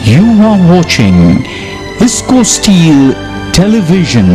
You are watching Isco Steel Television.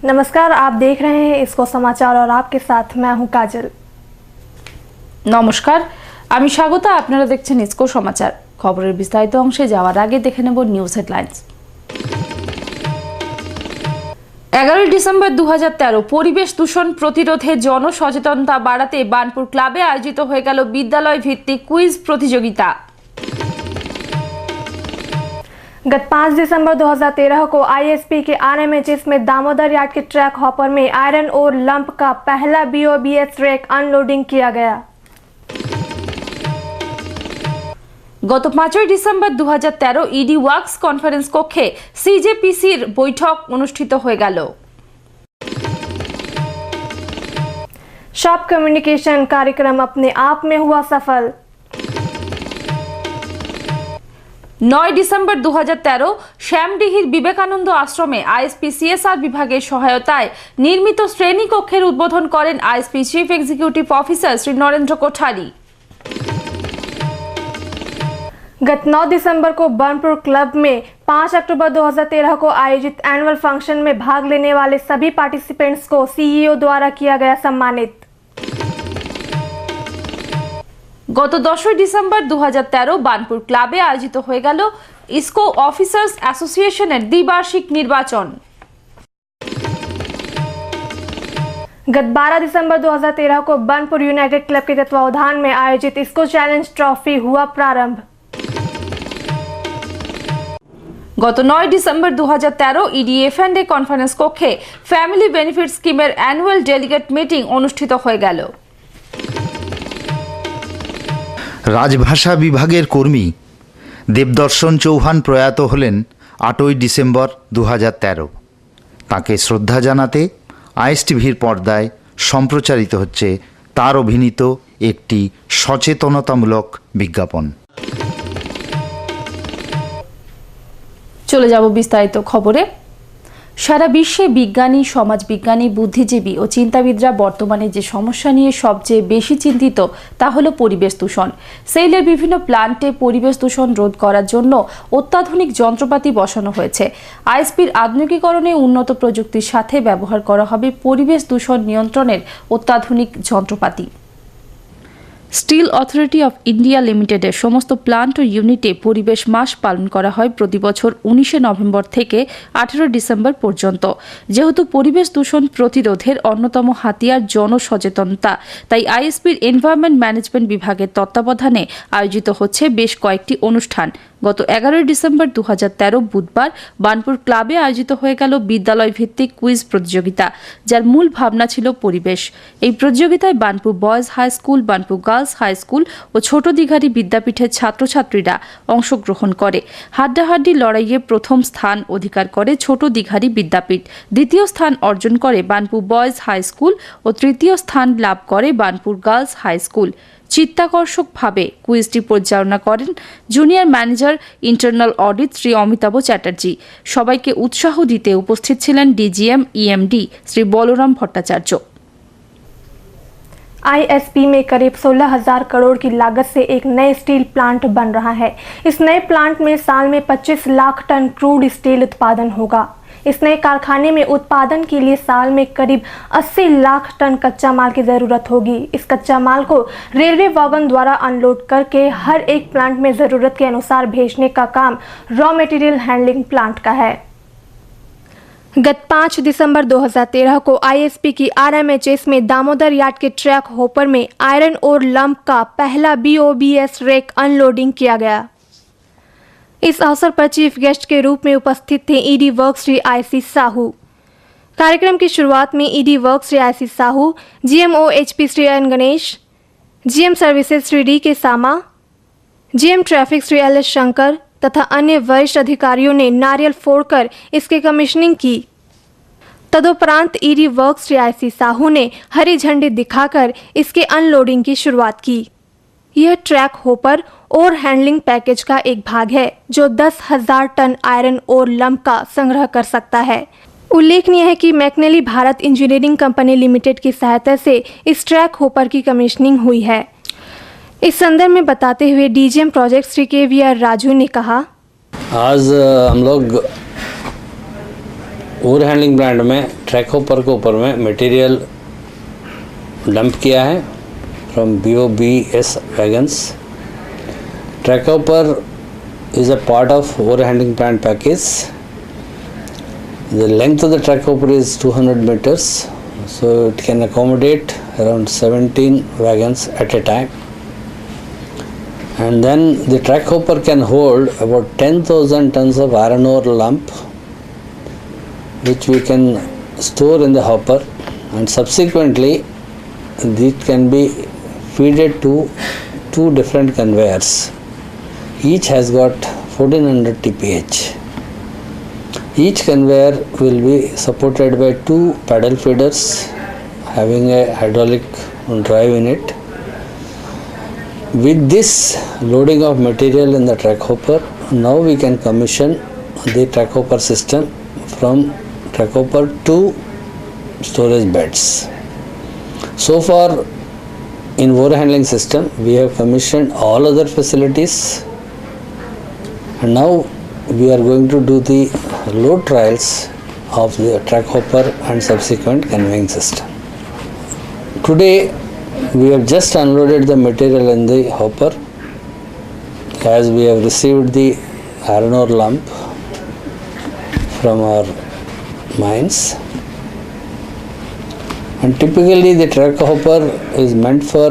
नमस्कार, आप देख रहे हैं इसको समाचार और आपके साथ मैं हूं काजल। নমস্কার, আমি স্বাগতা। আপনারা দেখছেন ইসকো সমাচার। খবরের বিস্তারিত অংশে যাওয়ার আগে দেখে নেব নিউজ হেডলাইন্স। 11 ডিসেম্বর 2013 পরিবেশ দূষণ প্রতিরোধে জনসচেতনতা বাড়াতে বার্নপুর ক্লাবে আয়োজিত হয়ে গেল বিদ্যালয় ভিত্তিক কুইজ প্রতিযোগিতা। गत 5 दिसंबर 2013 को आईएसपी के आरएमएचएस में दामोदर यार्ड के ट्रैक हॉपर में आयरन ओर लंप का पहला बीओबीएस रेक अनलोडिंग किया गया। গত 5 ডিসেম্বর 2013 ইডি ওয়ার্কস কনফারেন্স কক্ষে সিজেপিসির বৈঠক অনুষ্ঠিত হয়ে গেল। शॉप कम्युनिकेशन कार्यक्रम अपने आप में हुआ सफल। 9 ডিসেম্বর 2013 শ্যামডিহির বিবেকানন্দ আশ্রমে আইএসপি সিএসআর বিভাগের সহায়তায় নির্মিত শ্রেণী কক্ষের উদ্বোধন করেন ISP chief executive officer Shri Narendra Kothari. गत 9 दिसंबर को बर्नपुर क्लब में 5 अक्टूबर 2013 को आयोजित एनुअल फंक्शन में भाग लेने वाले सभी पार्टिसिपेंट्स को सीईओ द्वारा किया गया सम्मानित। গত 10 ডিসেম্বর 2013 বার্নপুর ক্লাবে আয়োজিত হয়ে গেল ইসকো অফিসার্স অ্যাসোসিয়েশনের দ্বিবার্ষিক নির্বাচন। गत 12 दिसंबर 2013 को बर्नपुर यूनाइटेड क्लब के तत्वावधान में आयोजित इस्को चैलेंज ट्रॉफी हुआ प्रारंभ। গত 9 ডিসেম্বর 2013 ইডিএফএনডে কনফারেন্স কক্ষে ফ্যামিলি বেনিফিট স্কিমের অ্যানুয়াল ডেলিগেট মিটিং অনুষ্ঠিত হয়ে গেল। রাজভাষা বিভাগের কর্মী দেবদর্শন চৌহান প্রয়াত হলেন 8 ডিসেম্বর 2013। তাকে শ্রদ্ধা জানাতে আইএসটিভির পর্দায় সম্প্রচারিত হচ্ছে তার অভিনীত একটি সচেতনতামূলক বিজ্ঞাপন। চলে যাব বিস্তারিত খবরে। সারা বিশ্বে বিজ্ঞানী, সমাজবিজ্ঞানী, বুদ্ধিজীবী ও চিন্তাবিদরা বর্তমানে যে সমস্যা নিয়ে সবচেয়ে বেশি চিন্তিত তা হলো পরিবেশ দূষণ। সেইলের বিভিন্ন প্ল্যান্টে পরিবেশ দূষণ রোধ করার জন্য অত্যাধুনিক যন্ত্রপাতি বসানো হয়েছে। আইএসপির আধুনিকীকরণে উন্নত প্রযুক্তির সাথে ব্যবহার করা হবে পরিবেশ দূষণ নিয়ন্ত্রণের অত্যাধুনিক যন্ত্রপাতি। স্টিল অথরিটি অফ ইন্ডিয়া লিমিটেডের সমস্ত প্লান্ট ও ইউনিটে পরিবেশ মাস পালন করা হয় প্রতি বছর 19 নভেম্বর থেকে 18 ডিসেম্বর পর্যন্ত। যেহেতু পরিবেশ দূষণ প্রতিরোধের অন্যতম হাতিয়ার জনসচেতনতা, তাই আইএসপির এনভায়রনমেন্ট ম্যানেজমেন্ট বিভাগের তত্ত্বাবধানে আয়োজিত হচ্ছে বেশ কয়েকটি অনুষ্ঠান। গত 11 ডিসেম্বর 2013 বুধবার বার্নপুর ক্লাবে আয়োজিত হয়ে গেল বিদ্যালয় ভিত্তিক কুইজ প্রতিযোগিতা, যার মূল ভাবনা ছিল পরিবেশ। এই প্রতিযোগিতায় Burnpur boys high school, Burnpur girls high school ও ছোট দিঘারি বিদ্যাপীঠের ছাত্রছাত্রীরা অংশগ্রহণ করে। হাড্ডাহাড্ডি লড়াইয়ে প্রথম স্থান অধিকার করে ছোট দিঘারি বিদ্যাপীঠ, দ্বিতীয় স্থান অর্জন করে বার্নপুর বয়েজ হাই স্কুল ও তৃতীয় স্থান লাভ করে বার্নপুর গার্লস হাই স্কুল। চিত্তাকর্ষকভাবে কুইজটি পরিচালনা করেন junior manager internal audit Shri Amitabh Chatterjee. সবাইকে উৎসাহ দিতে উপস্থিত ছিলেন DGM EMD Shri Balram Bhattacharya. ISP में करीब 16,000 करोड़ की लागत से एक नए स्टील प्लांट बन रहा है। इस नए प्लांट में साल में 25 लाख टन क्रूड स्टील उत्पादन होगा। इस नए कारखाने में उत्पादन के लिए साल में करीब 80 लाख टन कच्चा माल की ज़रूरत होगी। इस कच्चा माल को रेलवे वैगन द्वारा अनलोड करके हर एक प्लांट में ज़रूरत के अनुसार भेजने का काम रॉ मटेरियल हैंडलिंग प्लांट का है। गत 5 दिसंबर 2013 को आईएसपी की आरएमएचएस में दामोदर यार्ड के ट्रैक होपर में आयरन ओर लंप का पहला बीओबीएस रेक अनलोडिंग किया गया। इस अवसर पर चीफ गेस्ट के रूप में उपस्थित थे ED work Shri IC Sahu. कार्यक्रम की शुरुआत में ED work Shri IC Sahu, GMO HP Shri N Ganesh, GM services Shri D K Sama, GM traffic Shri L S Shankar तथा अन्य वरिष्ठ अधिकारियों ने नारियल फोड़कर इसकी कमीशनिंग की। तदुपरांत ED work Shri IC Sahu ने हरी झंडी दिखाकर इसके अनलोडिंग की शुरुआत की। यह ट्रैक होपर ओर हैंडलिंग पैकेज का एक भाग है जो 10,000 टन आयरन ओर लंप का संग्रह कर सकता है। उल्लेखनीय है कि McNally Bharat engineering company limited की सहायता से इस ट्रैक होपर की कमीशनिंग हुई है। इस संदर्भ में बताते हुए DGM project Shri KVR Raju ने कहा, आज हम लोग ओवर हैंडलिंग प्लांट में ट्रैक होपर के ऊपर में मटेरियल डंप किया है from BOBS wagons. Track hopper is a part of over handling plant package. The length of the track hopper is 200 meters, so it can accommodate around 17 wagons at a time. And then the track hopper can hold about 10,000 tons of iron ore lump, which we can store in the hopper, and subsequently it can be feeded to 2 different conveyors. Each has got 1400 TPH. Each conveyor will be supported by 2 paddle feeders having a hydraulic drive in it. With this loading of material in the track hopper, now we can commission the track hopper system from track hopper to storage beds. So far in water handling system we have commissioned all other facilities, and now we are going to do the load trials of the track hopper and subsequent conveying system. Today we have just unloaded the material in the hopper, as we have received the iron ore lump from our mines, and typically the track hopper is meant for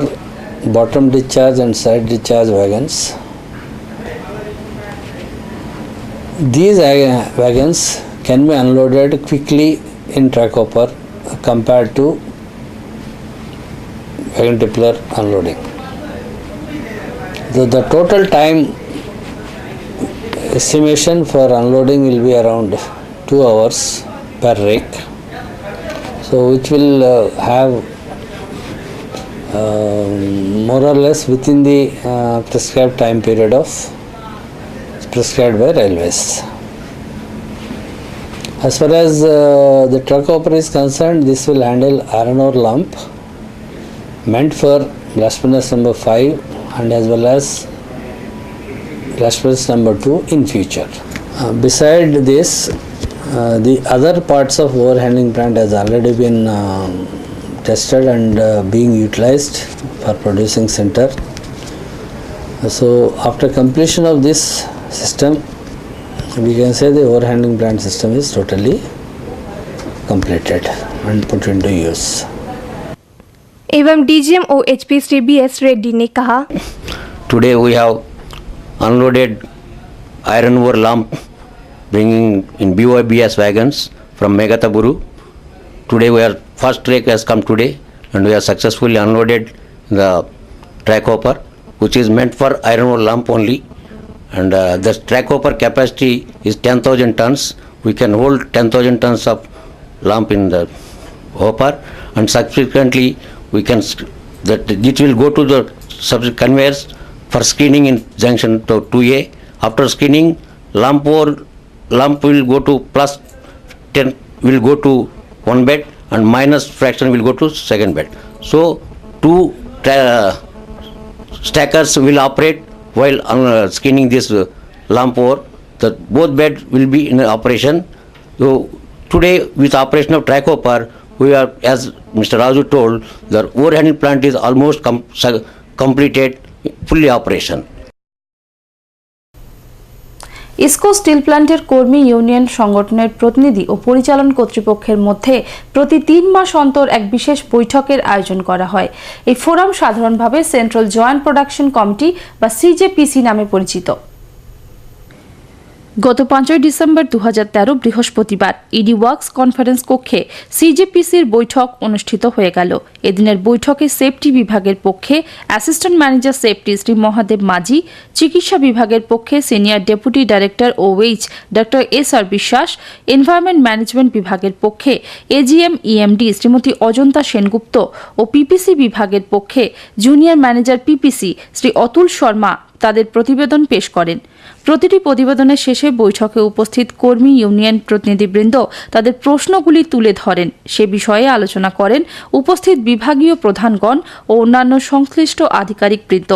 bottom discharge and side discharge wagons. These wagons can be unloaded quickly in track hopper compared to wagon tipler unloading. The total time estimation for unloading will be around 2 hours per rake, so which will have more or less within the prescribed time period of prescribed by railways. As far as the truck hopper is concerned, this will handle iron ore lump meant for blast furnace number 5 and as well as blast furnace number 2 in future. Beside this, the other parts of ore handling plant has already been tested and being utilized for producing sinter. So after completion of this system, we can say the ore handling plant system is totally completed and put into use. एवं DGM OHP Shri BS Reddy ने कहा, Today we have unloaded iron ore lump bringing in BOBS wagons from Megataburu. Today we are first rake has come today and we have successfully unloaded the track hopper, which is meant for iron ore lump only. And the track hopper capacity is 10,000 tons. We can hold 10,000 tons of lump in the hopper, and subsequently we can it will go to the subsequent conveyors for screening in junction to 2A. After screening, lump will go to plus 10 will go to one bed and minus fraction will go to second bed. So 2 stackers will operate while screening this lump ore. The both beds will be in operation. So today with operation of track hopper, we are, as Mr. Raju told, the ore handling plant is almost completed, fully operation. IISCO steel প্ল্যান্টের কর্মী union সংগঠনের প্রতিনিধি ও পরিচালন কর্তৃপক্ষের মধ্যে প্রতি 3 মাস অন্তর এক বিশেষ বৈঠকের আয়োজন করা হয়। এই ফোরাম সাধারণভাবে সেন্ট্রাল জয়েন্ট প্রোডাকশন কমিটি বা CJPC নামে পরিচিত। গত 5 ডিসেম্বর 2013 বৃহস্পতিবার ইডি ওয়ার্কস কনফারেন্স কক্ষে সিজিপিসির বৈঠক অনুষ্ঠিত হয়ে গেল। এদিনের বৈঠকে সেফটি বিভাগের পক্ষে assistant manager safety Shri Mahadev Majhi, চিকিৎসা বিভাগের পক্ষে senior deputy director OH doctor S R. Biswas, environment management বিভাগের পক্ষে এজিএম ইএমডি শ্রীমতী অজন্তা সেনগুপ্ত ও পিপিসি বিভাগের পক্ষে junior manager PPC Shri Atul Sharma তাদের প্রতিবেদন পেশ করেন। প্রতিটি প্রতিবেদনের শেষে বৈঠকে উপস্থিত কর্মী ইউনিয়ন প্রতিনিধিবৃন্দ তাদের প্রশ্নগুলি তুলে ধরেন। সে বিষয়ে আলোচনা করেন উপস্থিত বিভাগীয় প্রধানগণ ও অন্যান্য সংশ্লিষ্ট আধিকারিকবৃন্দ।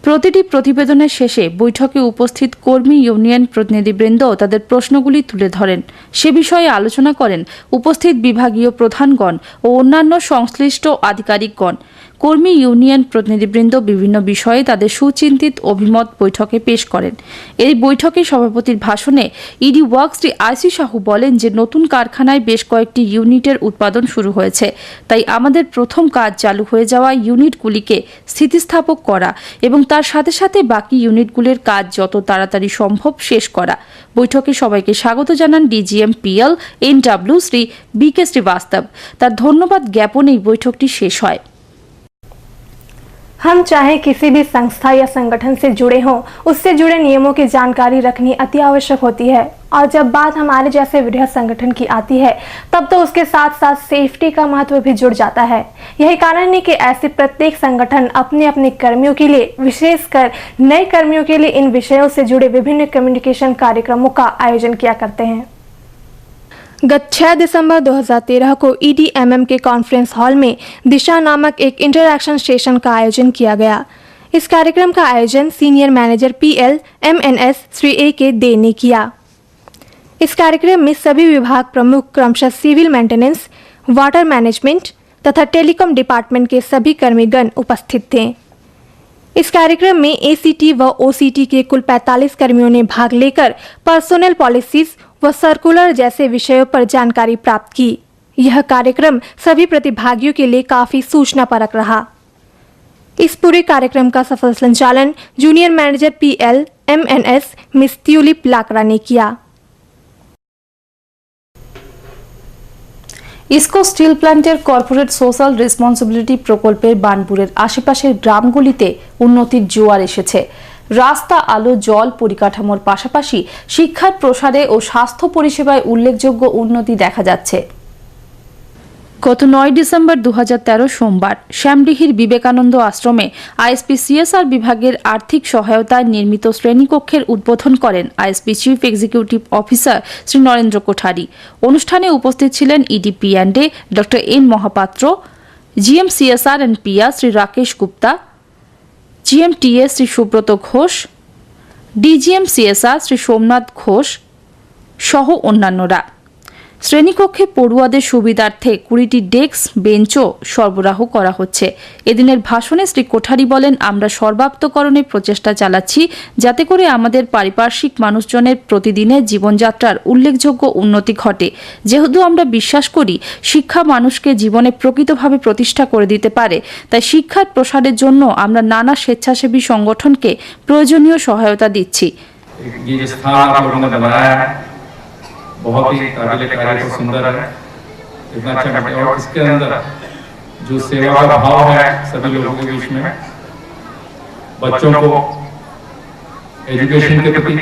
প্রতিটি প্রতিবেদনের শেষে বৈঠকে উপস্থিত কর্মী ইউনিয়ন প্রতিনিধিবৃন্দ তাদের প্রশ্নগুলি তুলে ধরেন। সে বিষয়ে আলোচনা করেন উপস্থিত বিভাগীয় প্রধানগণ ও অন্যান্য সংশ্লিষ্ট আধিকারিকগণ। কর্মী ইউনিয়ন প্রতিনিধিবৃন্দ বিভিন্ন বিষয়ে তাদের সুচিন্তিত অভিমত বৈঠকে পেশ করেন। এই বৈঠকে সভাপতির ভাষণে ইডি ওয়ার্কস শ্রী আইসি সাহু বলেন যে নতুন কারখানায় বেশ কয়েকটি ইউনিটের উৎপাদন শুরু হয়েছে, তাই আমাদের প্রথম কাজ চালু হয়ে যাওয়া ইউনিটগুলিকে স্থিতিস্থাপক করা এবং তার সাথে সাথে বাকি ইউনিটগুলির কাজ যত তাড়াতাড়ি সম্ভব শেষ করা। বৈঠকে সবাইকে স্বাগত জানান ডিজিএম পিএল এনডব্লিউ শ্রী বিকে শ্রীবাস্তব। তার ধন্যবাদ জ্ঞাপনেই বৈঠকটি শেষ হয়। हम चाहे किसी भी संस्था या संगठन से जुड़े हों, उससे जुड़े नियमों की जानकारी रखनी अति आवश्यक होती है। और जब बात हमारे जैसे वृहद संगठन की आती है, तब तो उसके साथ साथ सेफ्टी का महत्व भी जुड़ जाता है। यही कारण है कि ऐसे प्रत्येक संगठन अपने अपने कर्मियों के लिए, विशेषकर नए कर्मियों के लिए, इन विषयों से जुड़े विभिन्न कम्युनिकेशन कार्यक्रमों का आयोजन किया करते हैं। गत 6 दिसंबर 2013 को EDMM के कॉन्फ्रेंस हॉल में दिशा नामक एक इंटरैक्शन सेशन का आयोजन किया गया। इस कार्यक्रम का आयोजन senior manager PL MNS Shri AK दे ने किया। इस कार्यक्रम में सभी विभाग प्रमुख क्रमशः सिविल मेंटेनेंस, वाटर मैनेजमेंट तथा टेलीकॉम डिपार्टमेंट के सभी कर्मीगण उपस्थित थे। इस कार्यक्रम में ACT व OCT के कुल 45 कर्मियों ने भाग लेकर पर्सोनल पॉलिसीज व सर्कुलर जैसे विषयों पर जानकारी प्राप्त की। यह कार्यक्रम सभी प्रतिभागियों के लिए काफी सूचना परक रहा। इस पूरे कार्यक्रम का सफल संचालन junior manager PL MNS miss Tulip Lakra ने किया। ইসকো স্টিল প্ল্যান্টের কর্পোরেট সোশ্যাল রেসপন্সিবিলিটি প্রকল্পের বানপুরের আশেপাশের গ্রামগুলিতে উন্নতির জোয়ার এসেছে। রাস্তা, আলো, জল, পরিকাঠামোর পাশাপাশি শিক্ষার প্রসারে ও স্বাস্থ্য পরিষেবায় উল্লেখযোগ্য উন্নতি দেখা যাচ্ছে। গত 9 ডিসেম্বর 2013 সোমবার শ্যামডিহির বিবেকানন্দ আশ্রমে আইএসপি CSR বিভাগের আর্থিক সহায়তায় নির্মিত শ্রেণীকক্ষের উদ্বোধন করেন ISP chief executive officer Shri Narendra Kothari. অনুষ্ঠানে উপস্থিত ছিলেন ED&A doctor N Mahapatra, GM CSR and PR Shri Rakesh Gupta, GM TS Shri Subrata Ghosh, DGM CSR Shri Somnath Ghosh সহ অন্যান্যরা। শ্রেণীকক্ষে পড়ুয়াদের সুবিধার্থে 20টি ডেস্ক, বেঞ্চও সরবরাহ করা হচ্ছে। এদিনের ভাষণে শ্রী কোঠারি বলেন, আমরা সর্বাত্মকরণের প্রচেষ্টা চালাচ্ছি যাতে করে আমাদের পারিপার্শ্বিক মানুষজনের প্রতিদিনের জীবনযাত্রার উল্লেখযোগ্য উন্নতি ঘটে। যেহেতু আমরা বিশ্বাস করি শিক্ষা মানুষকে জীবনে প্রকৃতভাবে প্রতিষ্ঠা করে দিতে পারে, তাই শিক্ষার প্রসারের জন্য আমরা নানা স্বেচ্ছাসেবী সংগঠনকে প্রয়োজনীয় সহায়তা দিচ্ছি। बहुत ही काबिल तारीफ और सुंदर है, इतना अच्छा मटेरियल, और इसके अंदर जो सेवा का भाव है सभी लोगों के बीच में, बच्चों को एजुकेशन के प्रति,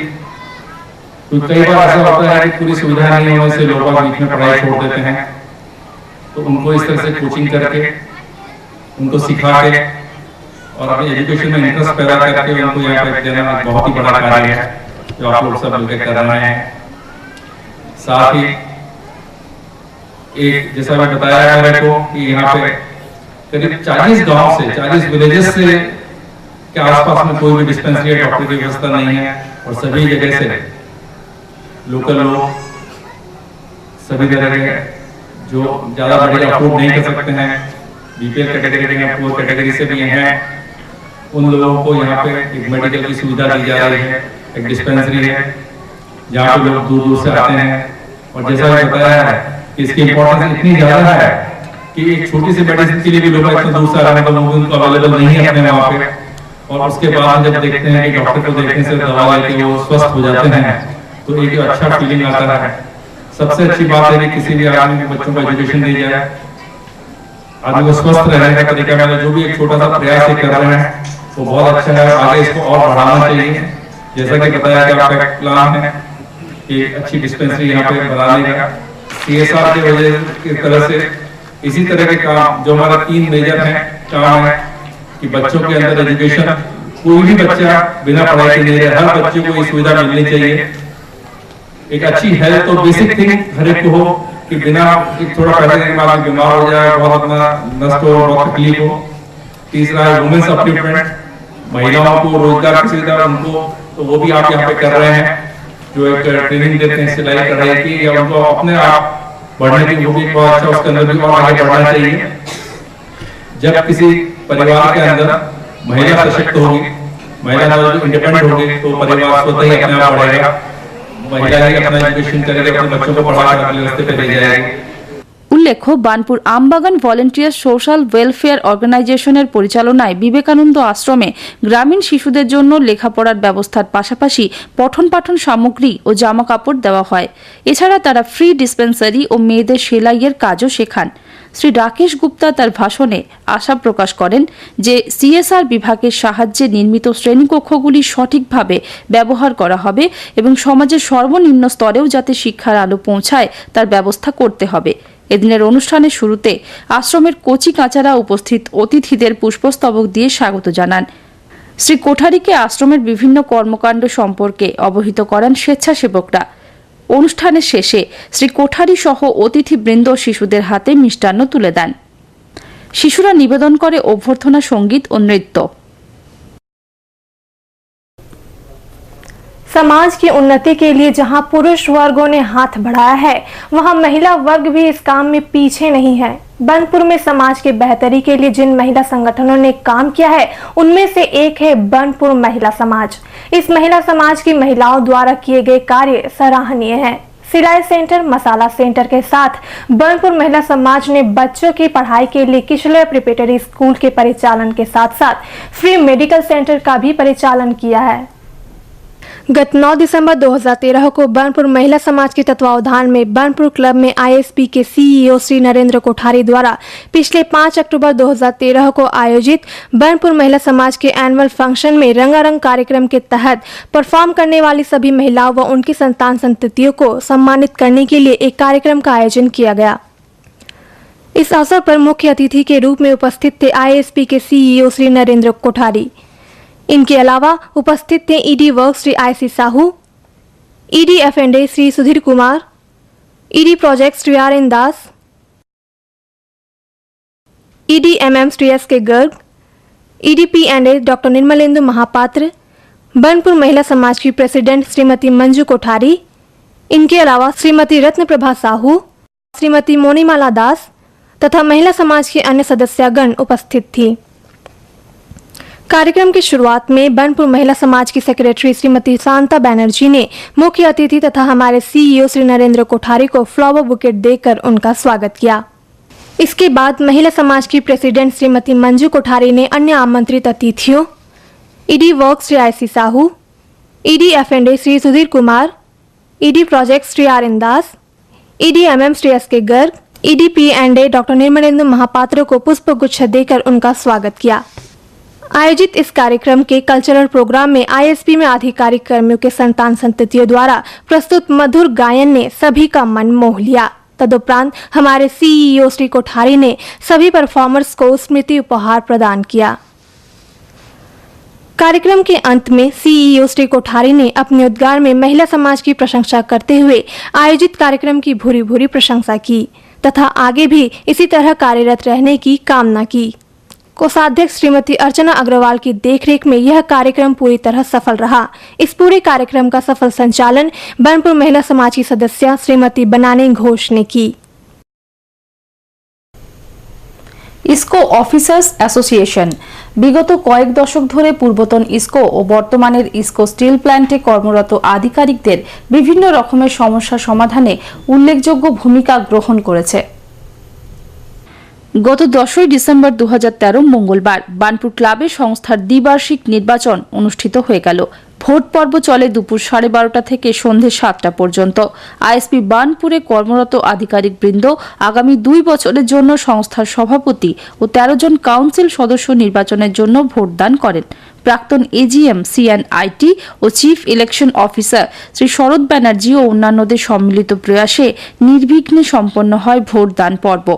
क्योंकि कई बार ऐसा होता है कि पूरी सुविधा नहीं होने से लोग बीच में पढ़ाई छोड़ देते हैं, तो उनको इस तरह से कोचिंग करके, उनको सिखा के और अपने एजुकेशन में इंटरेस्ट पैदा करके उनको यहाँ पे देना बहुत ही बड़ा कार्य है जो आप लोग सब मिलकर कर रहे हैं। साथ ही एक जैसा मैं बताया मेरे को कि यहाँ पे करीब 40 गांव से, 40 विलेजेस से के आसपास में कोई भी डिस्पेंसरी या डॉक्टर की व्यवस्था नहीं है, और सभी जगह से लोकल लोग सभी तरह के जो ज़्यादा बड़े अफोर्ड नहीं कर सकते हैं, BPL कैटेगरी में, पुअर कैटेगरी से भी हैं, उन लोगों को यहाँ पे एक मेडिकल की सुविधा दी जा रही है। एक डिस्पेंसरी है जहाँ पे लोग दूर दूर से आते हैं, और जैसा मैंने बताया है कि इसकी इम्पोर्टेंस इतनी ज़्यादा है कि एक छोटी सी मेडिसिन के लिए भी लोग इतना दूर से आ रहे हैं, तो लोग उनको अवेलेबल नहीं है अपने वहाँ पे, और उसके बाद जब देखते हैं कि डॉक्टर को देखने से दवा लेके वो स्वस्थ हो जाते हैं, तो एक अच्छा फीलिंग आता है। सबसे अच्छी बात है कि किसी भी आदमी को बच्चों को एजुकेशन दी जाए, आदमी को स्वस्थ रहने का तरीका मैंने जो भी एक छोटा सा प्रयास कर रहे हैं वो बहुत अच्छा है, आगे इसको और बढ़ाना चाहिए। जैसा कि बताया कि आपका एक प्लान है कि अच्छी डिस्पेंसरी यहाँ पे बनाने का, CSR की वजह की तरह से इसी तरह के काम जो हमारा 3 मेजर है काम है कि बच्चों के अंदर एजुकेशन, कोई भी बच्चा बिना पढ़ाई के नहीं रहे, हर बच्चे को ये सुविधा मिलनी चाहिए। एक अच्छी हेल्थ तो बेसिक थिंग हर एक को हो कि बिना थोड़ा पैसे के बाद बीमार हो जाए, बहुत अपना नष्ट हो, बहुत तकलीफ हो। तीसरा है वुमेन्स अपलिफ्टमेंट, महिलाओं को रोजगार की सुविधा उनको, तो वो भी आप यहाँ पे कर रहे हैं, जो एक ट्रेनिंग देते हैं सिलाई कढ़ाई की, या उनको अपने आप बढ़ने की, वो भी बहुत अच्छा, उसके अंदर भी और आगे बढ़ना चाहिए। जब किसी परिवार के अंदर महिला सशक्त होगी, महिला इंडिपेंडेंट होगी, तो परिवार स्वतः ही अपने आप बढ़ेगा, महिला ही अपना एजुकेशन करेगी, अपने बच्चों को पढ़ाकर अपने रास्ते पे ले जाएगी। উল্লেখ্য, বানপুর আমবাগান ভলেন্টিয়ার সোশ্যাল ওয়েলফেয়ার অর্গানাইজেশনের পরিচালনায় বিবেকানন্দ আশ্রমে গ্রামীণ শিশুদের জন্য লেখাপড়ার ব্যবস্থার পাশাপাশি পঠন পাঠন সামগ্রী ও জামা কাপড় দেওয়া হয়। এছাড়া তারা ফ্রি ডিসপেন্সারি ও মেয়েদের সেলাইয়ের কাজও শেখান। শ্রী রাকেশ গুপ্তা তার ভাষণে আশা প্রকাশ করেন যে CSR বিভাগের সাহায্যে নির্মিত শ্রেণীকক্ষগুলি সঠিকভাবে ব্যবহার করা হবে এবং সমাজের সর্বনিম্ন স্তরেও যাতে শিক্ষার আলো পৌঁছায় তার ব্যবস্থা করতে হবে। এদিনের অনুষ্ঠানের শুরুতে আশ্রমের কচি কাঁচারা উপস্থিত অতিথিদের পুষ্পস্তবক দিয়ে স্বাগত জানান। শ্রী কোঠারিকে আশ্রমের বিভিন্ন কর্মকাণ্ড সম্পর্কে অবহিত করান স্বেচ্ছাসেবকরা। অনুষ্ঠানের শেষে শ্রী কোঠারি সহ অতিথিবৃন্দ শিশুদের হাতে মিষ্টান্ন তুলে দেন। শিশুরা নিবেদন করে অভ্যর্থনা সঙ্গীত ও নৃত্য। समाज की उन्नति के लिए जहां पुरुष वर्गों ने हाथ बढ़ाया है, वहां महिला वर्ग भी इस काम में पीछे नहीं है। बनपुर में समाज के बेहतरी के लिए जिन महिला संगठनों ने काम किया है, उनमें से एक है बनपुर महिला समाज। इस महिला समाज की महिलाओं द्वारा किए गए कार्य सराहनीय है। सिलाई सेंटर, मसाला सेंटर के साथ बनपुर महिला समाज ने बच्चों की पढ़ाई के लिए किशलय प्रिपरेटरी स्कूल के परिचालन के साथ साथ फ्री मेडिकल सेंटर का भी परिचालन किया है। गत 9 दिसंबर 2013 को बनपुर महिला समाज के तत्वावधान में बनपुर क्लब में ISP के CEO श्री नरेंद्र कोठारी द्वारा पिछले 5 अक्टूबर 2013 को आयोजित बनपुर महिला समाज के एनुअल फंक्शन में रंगारंग कार्यक्रम के तहत परफॉर्म करने वाली सभी महिलाओं व उनकी संतान संततियों को सम्मानित करने के लिए एक कार्यक्रम का आयोजन किया गया। इस अवसर पर मुख्य अतिथि के रूप में उपस्थित थे ISP के CEO श्री नरेंद्र कोठारी। इनके अलावा उपस्थित थे ED work Shri IC Sahu, ED F&A Shri Sudhir Kumar, ED project Shri RN Das, ED MM Shri SK Garg, ED P&A doctor Nirmalendu Mahapatra, Burnpur Mahila Samaj की प्रेसिडेंट श्रीमती मंजू कोठारी। इनके अलावा श्रीमती रत्न प्रभा साहू, श्रीमती मोनीमाला दास तथा महिला समाज के अन्य सदस्यगण उपस्थित थी। कार्यक्रम की शुरुआत में बनपुर महिला समाज की सेक्रेटरी श्रीमती शांता बैनर्जी ने मुख्य अतिथि तथा हमारे CEO श्री नरेंद्र कोठारी को फ्लावर बुकेट देकर उनका स्वागत किया। इसके बाद महिला समाज की प्रेसिडेंट श्रीमती मंजू कोठारी ने अन्य आमंत्रित अतिथियों ED work Shri IC Sahu, ED F&A Shri Sudhir Kumar, ED project Shri RN Das, ED MM Shri SK Garg, ED P&A doctor Nirmalendu Mahapatra को पुष्प गुच्छ देकर उनका स्वागत किया। आयोजित इस कार्यक्रम के कल्चरल प्रोग्राम में ISP में आधिकारिक कर्मियों के संतान संततियों द्वारा प्रस्तुत मधुर गायन ने सभी का मन मोह लिया। तदुपरांत हमारे CEO श्री कोठारी ने सभी परफॉर्मर्स को स्मृति उपहार प्रदान किया। कार्यक्रम के अंत में CEO श्री कोठारी ने अपने उद्गार में महिला समाज की प्रशंसा करते हुए आयोजित कार्यक्रम की भूरी भूरी प्रशंसा की तथा आगे भी इसी तरह कार्यरत रहने की कामना की। कोषाध्यक्ष श्रीमती अर्चना अग्रवाल की देखरेख में यह कार्यक्रम पूरी तरह सफल रहा। इस पूरे कार्यक्रम का सफल संचालन बनपुर महिला समाज की सदस्य श्रीमती बनानी घोष ने की। ইসকো অফিসার্স অ্যাসোসিয়েশন বিগত কয়েক দশক ধরে পূর্বতন ইসকো ও বর্তমানের ইসকো স্টিল প্ল্যান্টে কর্মরত আধিকারিকদের বিভিন্ন রকমের সমস্যা সমাধানে উল্লেখযোগ্য ভূমিকা গ্রহণ করেছে। গত 10 ডিসেম্বর 2013 মঙ্গলবার বার্নপুর ক্লাবে সংস্থার দ্বিবার্ষিক নির্বাচন অনুষ্ঠিত হয়ে গেল। ভোট পর্ব চলে দুপুর 12:30 থেকে সন্ধ্যে 7টা পর্যন্ত। আইএসপি বার্নপুরে কর্মরত আধিকারিক বৃন্দ আগামী 2 বছরের জন্য সংস্থার সভাপতি ও 13 জন কাউন্সিল সদস্য নির্বাচনের জন্য ভোটদান করেন। প্রাক্তন এজিএম সিএনআইটি ও চিফ ইলেকশন অফিসার শ্রী শরৎ ব্যানার্জি ও অন্যান্যদের সম্মিলিত প্রয়াসে নির্বিঘ্নে সম্পন্ন হয় ভোটদান পর্ব।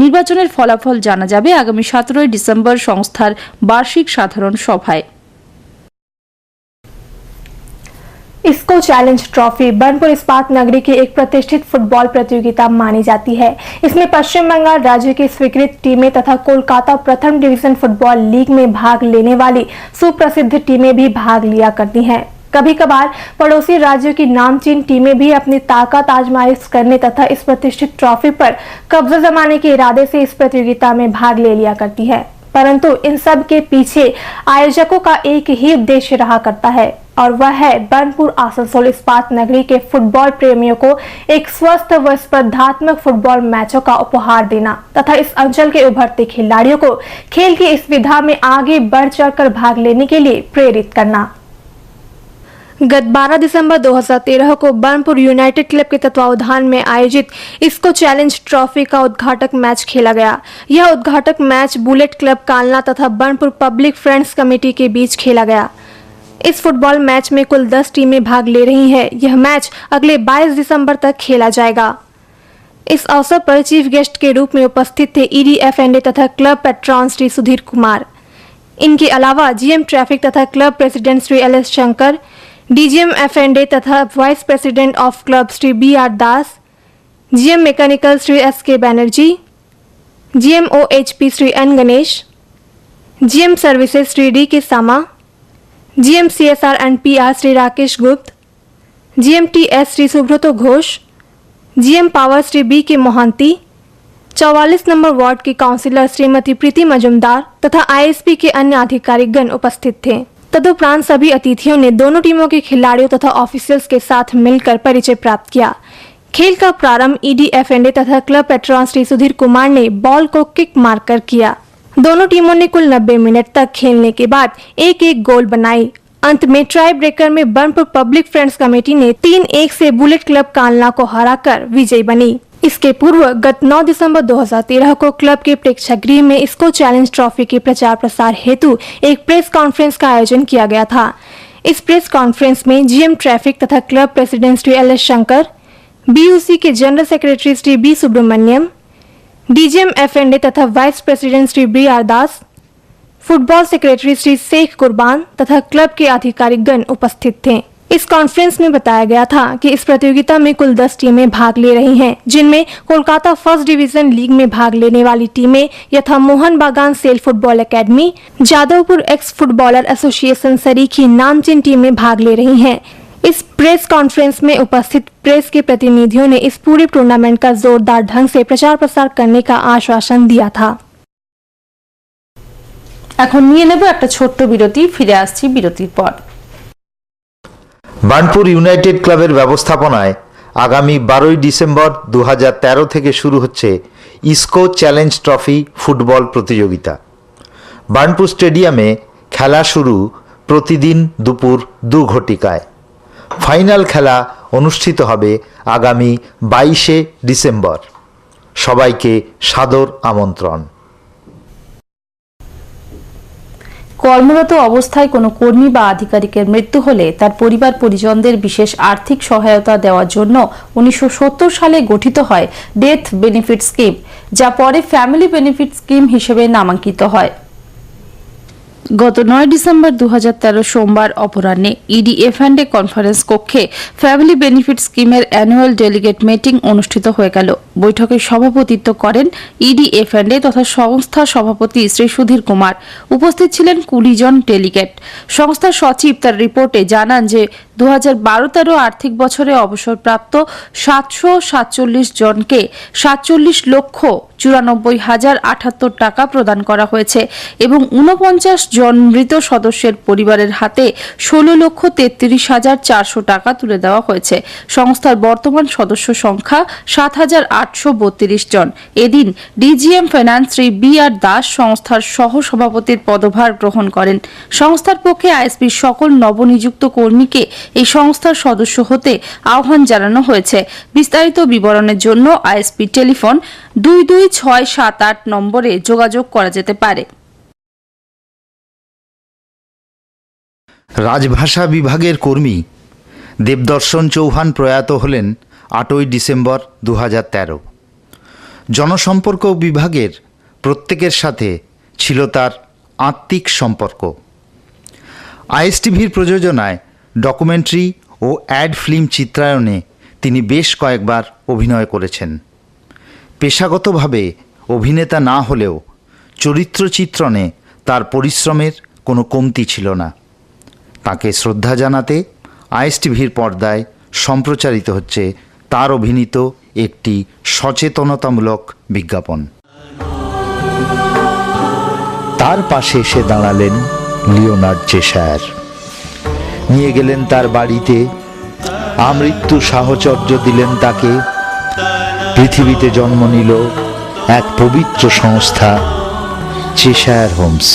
নির্বাচনের ফলাফল জানা যাবে আগামী 17 ডিসেম্বর সংস্থার বার্ষিক সাধারণ সভায়। इसको चैलेंज ट्रॉफी बर्नपुर इस्पात नगरी की एक प्रतिष्ठित फुटबॉल प्रतियोगिता मानी जाती है। इसमें पश्चिम बंगाल राज्य की स्वीकृत टीमें तथा कोलकाता प्रथम डिवीजन फुटबॉल लीग में भाग लेने वाली सुप्रसिद्ध टीमें भी भाग लिया करती हैं। कभी कभार पड़ोसी राज्यों की नामचीन टीमें भी अपनी ताकत आजमाइश करने तथा इस प्रतिष्ठित ट्रॉफी पर कब्जा जमाने के इरादे से इस प्रतियोगिता में भाग ले लिया करती है, परंतु इन सब के पीछे आयोजकों का एक ही उद्देश्य रहा करता है और वह है बर्नपुर आसनसोल इस्पात नगरी के फुटबॉल प्रेमियों को एक स्वस्थ व स्पर्धात्मक फुटबॉल मैचों का उपहार देना तथा इस अंचल के उभरते खिलाड़ियों को खेल की इस विधा में आगे बढ़ चढ़कर भाग लेने के लिए प्रेरित करना। गत 12 दिसंबर 2013 को बर्नपुर यूनाइटेड क्लब के तत्वावधान में आयोजित इसको चैलेंज ट्रॉफी का उद्घाटक मैच खेला गया। यह उद्घाटक मैच बुलेट क्लब कालना तथा बर्नपुर पब्लिक फ्रेंड्स कमेटी के बीच खेला गया। इस फुटबॉल मैच में कुल 10 टीमें भाग ले रही हैं। यह मैच अगले 22 दिसंबर तक खेला जाएगा। इस अवसर पर चीफ गेस्ट के रूप में उपस्थित थे EDFNA तथा क्लब पैट्रॉन श्री सुधीर कुमार। इनके अलावा GM ट्रैफिक तथा club president Shri LS Shankar, DGM FNA तथा vice president of club Shri BR Das, GM mechanical Shri SK Banerjee, GM OHP Shri N Ganesh, GM services Shri DK Sama, GM CSR and PR Shri Rakesh Gupta, GM TS Shri Subroto Ghosh, GM power Shri BK Mohanty, 44 number ward के councillor Shrimati Preeti Majumdar तथा ISP के अन्य आधिकारिकगण उपस्थित थे। तदुपरांत सभी अतिथियों ने दोनों टीमों के खिलाड़ियों तथा ऑफिसर्स के साथ मिलकर परिचय प्राप्त किया। खेल का प्रारंभ EDFNA तथा क्लब पैट्रॉन श्री सुधीर कुमार ने बॉल को किक मारकर किया। दोनों टीमों ने कुल 90 मिनट तक खेलने के बाद एक गोल बनाई। अंत में ट्राई ब्रेकर में बर्नपुर पब्लिक फ्रेंड्स कमेटी ने 3-1 से बुलेट क्लब कालना को हराकर विजयी बनी। इसके पूर्व गत 9 दिसंबर 2013 को क्लब के प्रेक्षागृह में इसको चैलेंज ट्रॉफी के प्रचार प्रसार हेतु एक प्रेस कॉन्फ्रेंस का आयोजन किया गया था। इस प्रेस कॉन्फ्रेंस में GM ट्रैफिक तथा club president Shri LS Shankar, BUC के general secretary Shri B Subramaniam, DGM FNA तथा vice president Shri BR Das, football secretary Shri Sheikh Qurban तथा क्लब के आधिकारिकगण उपस्थित थे। इस कॉन्फ्रेंस में बताया गया था कि इस प्रतियोगिता में कुल 10 टीमें भाग ले रही हैं, जिनमें कोलकाता फर्स्ट डिवीजन लीग में भाग लेने वाली टीमें यथा Mohun Bagan SAIL football academy, Jadavpur ex footballer association सरीखी नामचीन टीमें भाग ले रही हैं। इस प्रेस कॉन्फ्रेंस में उपस्थित प्रेस के प्रतिनिधियों ने इस पूरे टूर्नामेंट का जोरदार ढंग से प्रचार प्रसार करने का आश्वासन दिया था। এখন নিয়ে নেব একটা ছোট্ট বিরতি, ফিরে আসছি বিরতির পর। বার্নপুর ইউনাইটেড ক্লাবের ব্যবস্থাপনায় আগামী 12 ডিসেম্বর 2013 থেকে শুরু হচ্ছে ইসকো চ্যালেঞ্জ ট্রফি ফুটবল প্রতিযোগিতা। বার্নপুর স্টেডিয়ামে খেলা শুরু প্রতিদিন দুপুর 2 ঘটিকায়। ফাইনাল খেলা অনুষ্ঠিত হবে আগামী 22 ডিসেম্বর। সবাইকে সাদর আমন্ত্রণ। কর্মরত অবস্থায় কোনো কর্মী বা আধিকারিকের মৃত্যু হলে তার পরিবার পরিজনদের বিশেষ আর্থিক সহায়তা দেওয়ার জন্য 1970 সালে গঠিত হয় ডেথ বেনিফিট স্কিম, যা পরে ফ্যামিলি বেনিফিট স্কিম হিসেবে নামাঙ্কিত হয়। গত 9 ডিসেম্বর 2013 সোমবার অপরাহ্নে EDFNA কনফারেন্স কক্ষে ফ্যামিলি বেনিফিট স্কিমের অ্যানুয়াল ডেলিগেট মিটিং অনুষ্ঠিত হয়ে গেল। বৈঠকে সভাপতিত্ব করেন EDFNA তথা সংস্থার সভাপতি শ্রী সুধীর কুমার। উপস্থিত ছিলেন 20 জন ডেলিগেট। সংস্থার সচিব তার রিপোর্টে জানান যে 2012-13 আর্থিক বছরে অবসরপ্রাপ্ত 747 জনকে 47,94,078 টাকা প্রদান করা হয়েছে এবং 49 জন মৃত সদস্যের পরিবারের হাতে 16,33,400 টাকা তুলে দেওয়া হয়েছে। সংস্থার বর্তমান সদস্য সংখ্যা 7,832 জন। এদিন DGM finance Shri B.R.. Das সংস্থার সহ সভাপতির পদভার গ্রহণ করেন। সংস্থার পক্ষে আইএসপির সকল নবনিযুক্ত কর্মীকে এই সংস্থার সদস্য হতে আহ্বান জানানো হয়েছে। বিস্তারিত বিবরণের জন্য আইএসপি টেলিফোন 222678 নম্বরে যোগাযোগ করা যেতে পারে। রাজভাষা বিভাগের কর্মী দেবদর্শন চৌহান প্রয়াত হলেন 8ই ডিসেম্বর 2013। জনসম্পর্ক বিভাগের প্রত্যেকের সাথে ছিল তার আত্মিক সম্পর্ক। আইএসটিভির প্রযোজনায় ডকুমেন্টারি ও অ্যাড ফিল্ম চিত্রায়নে তিনি বেশ কয়েকবার অভিনয় করেছেন। পেশাগতভাবে অভিনেতা না হলেও চরিত্র চিত্রণে তার পরিশ্রমের কোনো কমতি ছিল না। তাকে শ্রদ্ধা জানাতে আইএসটিভির পর্দায় সম্প্রচারিত হচ্ছে তার অভিনীত একটি সচেতনতামূলক বিজ্ঞাপন। তার পাশে এসে দাঁড়ালেন লিওনার্ড চেশায়ার। নিয়ে গেলেন তার বাড়িতে, আমৃত্যু সাহচর্য দিলেন তাকে। পৃথিবীতে জন্ম নিল এক পবিত্র সংস্থা, চেশায়ার হোমস।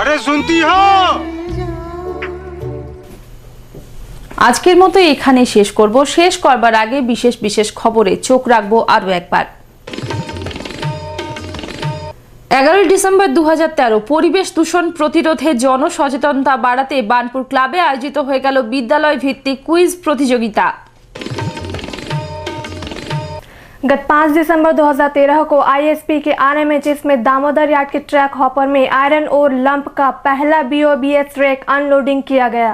अरे सुनती हो? আজকের মতো এখানে শেষ করব। শেষ করবার আগে বিশেষ বিশেষ খবরে চোখ রাখবো আরো একবার। 11 ডিসেম্বর 2013 পরিবেশ দূষণ প্রতিরোধে জনসচেতনতা বাড়াতে বার্নপুর ক্লাবে আয়োজিত হয়ে গেল বিদ্যালয় ভিত্তিক কুইজ প্রতিযোগিতা। गत 5 दिसंबर 2013 को आईएसपी के आरएमएचएस में दामोदर यार्ड के ट्रैक हॉपर में आयरन ओर लंप का पहला बीओबीएस ट्रैक अनलोडिंग किया गया।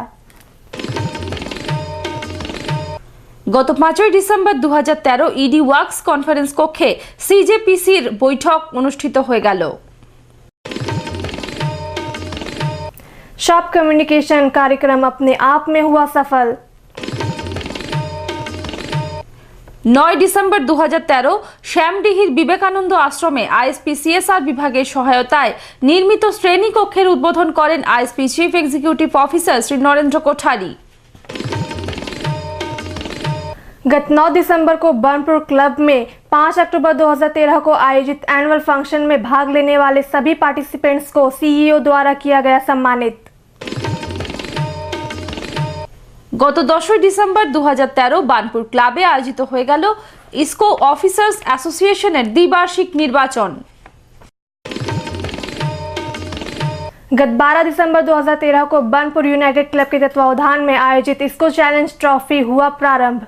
গত 5 ডিসেম্বর 2013 ইডি ওয়ার্কস কনফারেন্স কক্ষে সিজেপিসির বৈঠক অনুষ্ঠিত হয়ে গেল। शॉप कम्युनिकेशन कार्यक्रम अपने आप में हुआ सफल। 9 ডিসেম্বর 2013 শ্যামডিহির বিবেকানন্দ আশ্রমে আইএসপি সিএসআর বিভাগের সহায়তায় নির্মিত শ্রেণী কক্ষের উদ্বোধন করেন ISP chief executive officer Shri Narendra Kothari. गत 9 दिसंबर को बर्नपुर क्लब में 5 अक्टूबर 2013 को आयोजित एनुअल फंक्शन में भाग लेने वाले सभी पार्टिसिपेंट्स को सीईओ द्वारा किया गया सम्मानित। গত 10 ডিসেম্বর 2013 বার্নপুর ক্লাবে আয়োজিত হয়ে গেল ইসকো অফিসার্স অ্যাসোসিয়েশনের দ্বিবার্ষিক নির্বাচন। गत 12 दिसंबर 2013 को बर्नपुर यूनाइटेड क्लब के तत्वावधान में आयोजित इस्को चैलेंज ट्रॉफी हुआ प्रारंभ।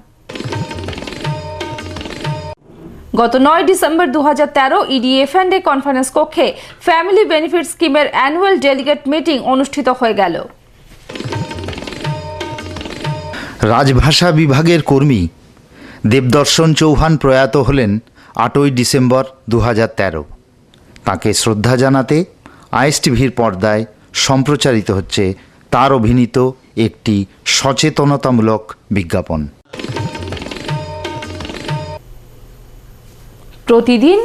গত 9 ডিসেম্বর 2013 ইডিএফএনডে কনফারেন্স কক্ষে ফ্যামিলি বেনিফিট স্কিমের অ্যানুয়াল ডেলিগেট মিটিং অনুষ্ঠিত হয়ে গেল। রাজভাষা বিভাগের কর্মী দেবদর্শন চৌহান প্রয়াত হলেন 8ই ডিসেম্বর 2013। তাকে শ্রদ্ধা জানাতে আইএসটিভির পর্দায় সম্প্রচারিত হচ্ছে তার অভিনীত একটি সচেতনতামূলক বিজ্ঞাপন। প্রতিদিন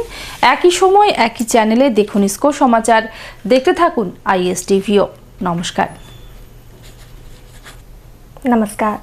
একই সময় একই চ্যানেলে দেখুন ইসকো সমাচার। দেখতে থাকুন আইএসটিভিও। নমস্কার। नमस्कार।